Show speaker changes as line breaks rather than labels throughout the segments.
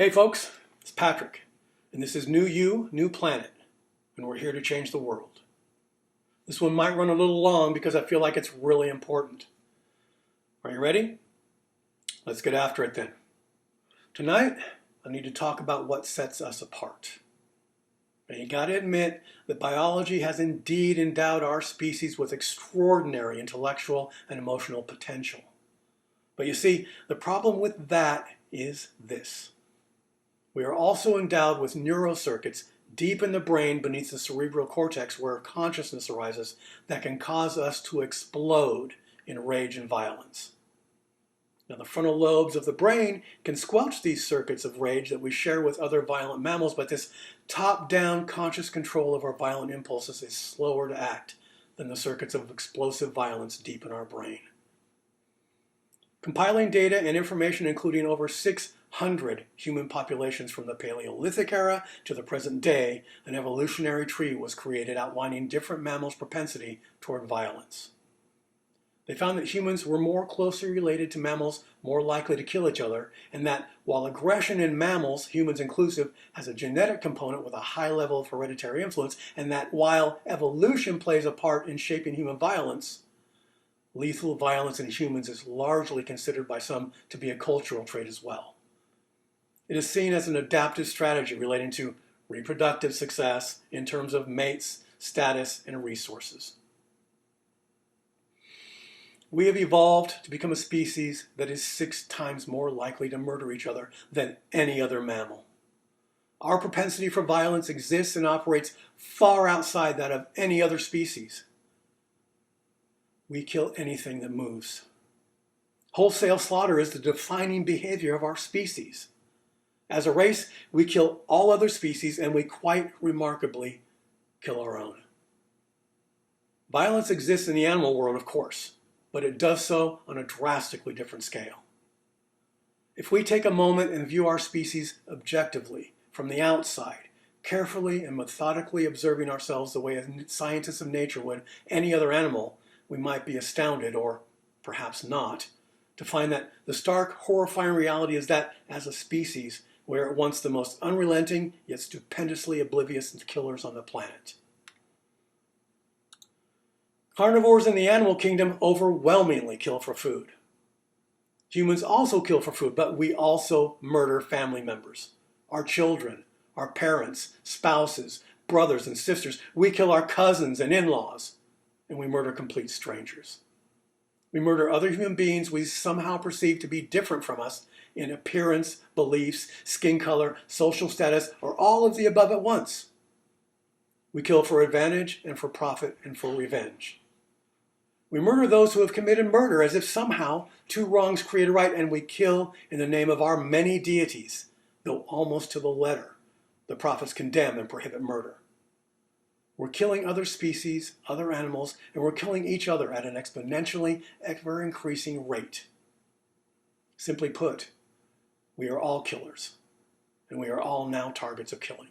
Hey folks, it's Patrick, and this is New You, New Planet, and we're here to change the world. This one might run a little long because I feel like it's really important. Are you ready? Let's get after it then. Tonight, I need to talk about what sets us apart. And you gotta admit that biology has indeed endowed our species with extraordinary intellectual and emotional potential. But you see, the problem with that is this. We are also endowed with neurocircuits deep in the brain beneath the cerebral cortex where consciousness arises that can cause us to explode in rage and violence. Now, the frontal lobes of the brain can squelch these circuits of rage that we share with other violent mammals, but this top-down conscious control of our violent impulses is slower to act than the circuits of explosive violence deep in our brain. Compiling data and information including over 600 human populations from the Paleolithic era to the present day, an evolutionary tree was created outlining different mammals' propensity toward violence. They found that humans were more closely related to mammals more likely to kill each other, and that while aggression in mammals, humans inclusive, has a genetic component with a high level of hereditary influence, and that while evolution plays a part in shaping human violence, lethal violence in humans is largely considered by some to be a cultural trait as well. It is seen as an adaptive strategy relating to reproductive success in terms of mates, status, and resources. We have evolved to become a species that is 6 times more likely to murder each other than any other mammal. Our propensity for violence exists and operates far outside that of any other species. We kill anything that moves. Wholesale slaughter is the defining behavior of our species. As a race, we kill all other species, and we quite remarkably kill our own. Violence exists in the animal world, of course, but it does so on a drastically different scale. If we take a moment and view our species objectively, from the outside, carefully and methodically observing ourselves the way a scientist of nature would any other animal, we might be astounded, or perhaps not, to find that the stark, horrifying reality is that, as a species, we are at once the most unrelenting, yet stupendously oblivious killers on the planet. Carnivores in the animal kingdom overwhelmingly kill for food. Humans also kill for food, but we also murder family members, our children, our parents, spouses, brothers and sisters. We kill our cousins and in-laws, and we murder complete strangers. We murder other human beings we somehow perceive to be different from us in appearance, beliefs, skin color, social status, or all of the above at once. We kill for advantage and for profit and for revenge. We murder those who have committed murder as if somehow 2 wrongs create a right, and we kill in the name of our many deities, though almost to the letter the prophets condemn and prohibit murder. We're killing other species, other animals, and we're killing each other at an exponentially ever-increasing rate. Simply put, we are all killers, and we are all now targets of killing.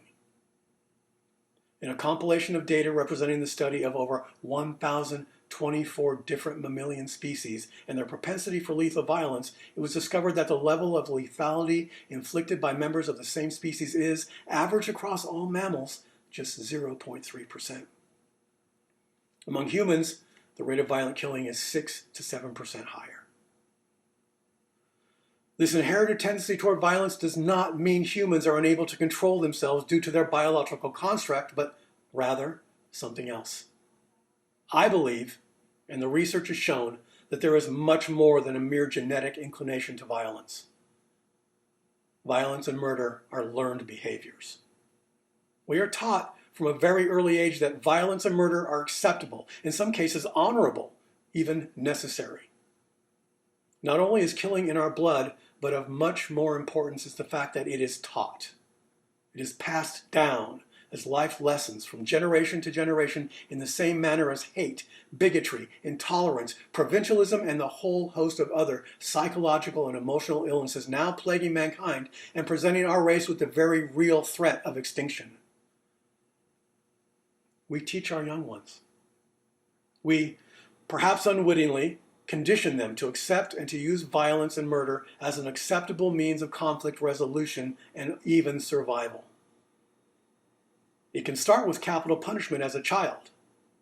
In a compilation of data representing the study of over 1,024 different mammalian species and their propensity for lethal violence, it was discovered that the level of lethality inflicted by members of the same species is, average across all mammals, just 0.3%. Among humans, the rate of violent killing is 6 to 7% higher. This inherited tendency toward violence does not mean humans are unable to control themselves due to their biological construct, but rather something else. I believe, and the research has shown, that there is much more than a mere genetic inclination to violence. Violence and murder are learned behaviors. We are taught from a very early age that violence and murder are acceptable, in some cases honorable, even necessary. Not only is killing in our blood, but of much more importance is the fact that it is taught. It is passed down as life lessons from generation to generation in the same manner as hate, bigotry, intolerance, provincialism, and the whole host of other psychological and emotional illnesses now plaguing mankind and presenting our race with the very real threat of extinction. We teach our young ones. We, perhaps unwittingly, condition them to accept and to use violence and murder as an acceptable means of conflict resolution and even survival. It can start with capital punishment as a child,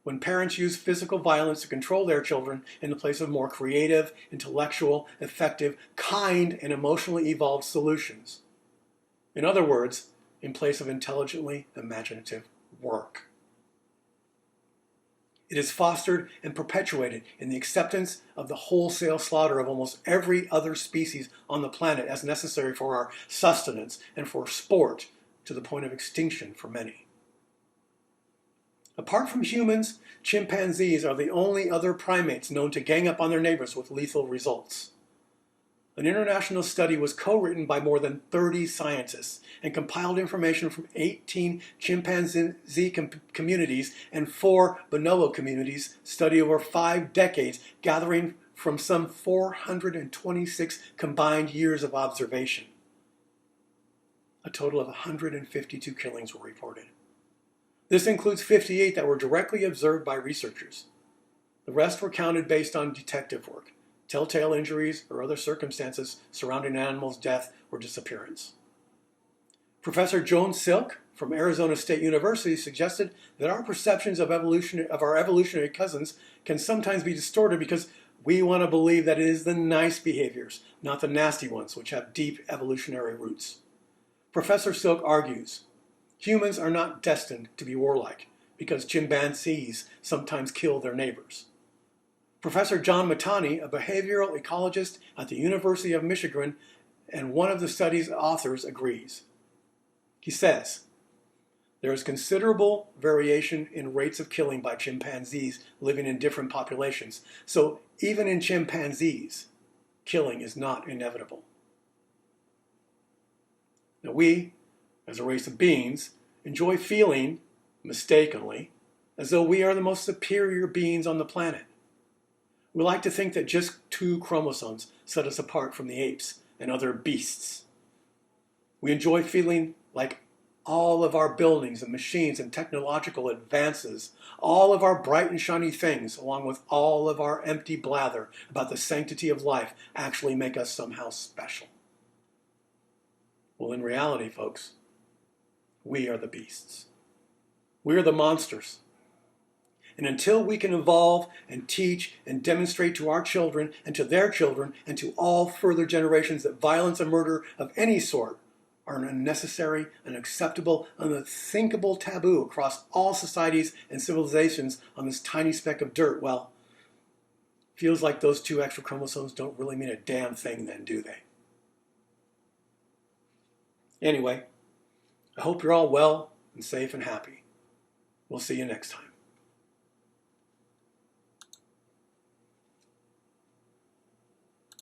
when parents use physical violence to control their children in the place of more creative, intellectual, effective, kind, and emotionally evolved solutions. In other words, in place of intelligently imaginative work. It is fostered and perpetuated in the acceptance of the wholesale slaughter of almost every other species on the planet as necessary for our sustenance and for sport, to the point of extinction for many. Apart from humans, chimpanzees are the only other primates known to gang up on their neighbors with lethal results. An international study was co-written by more than 30 scientists and compiled information from 18 chimpanzee communities and 4 bonobo communities studied over 5 decades, gathering from some 426 combined years of observation. A total of 152 killings were reported. This includes 58 that were directly observed by researchers. The rest were counted based on detective work, telltale injuries, or other circumstances surrounding an animal's death or disappearance. Professor Joan Silk from Arizona State University suggested that our perceptions of our evolutionary cousins can sometimes be distorted because we want to believe that it is the nice behaviors, not the nasty ones, which have deep evolutionary roots. Professor Silk argues, humans are not destined to be warlike because chimpanzees sometimes kill their neighbors. Professor John Matani, a behavioral ecologist at the University of Michigan and one of the study's authors, agrees. He says, there is considerable variation in rates of killing by chimpanzees living in different populations. So even in chimpanzees, killing is not inevitable. Now we, as a race of beings, enjoy feeling, mistakenly, as though we are the most superior beings on the planet. We like to think that just 2 chromosomes set us apart from the apes and other beasts. We enjoy feeling like all of our buildings and machines and technological advances, all of our bright and shiny things, along with all of our empty blather about the sanctity of life, actually make us somehow special. Well, in reality, folks, we are the beasts. We are the monsters. And until we can evolve and teach and demonstrate to our children and to their children and to all further generations that violence and murder of any sort are an unnecessary, unacceptable, unthinkable taboo across all societies and civilizations on this tiny speck of dirt, well, feels like those 2 extra chromosomes don't really mean a damn thing then, do they? Anyway, I hope you're all well and safe and happy. We'll see you next time.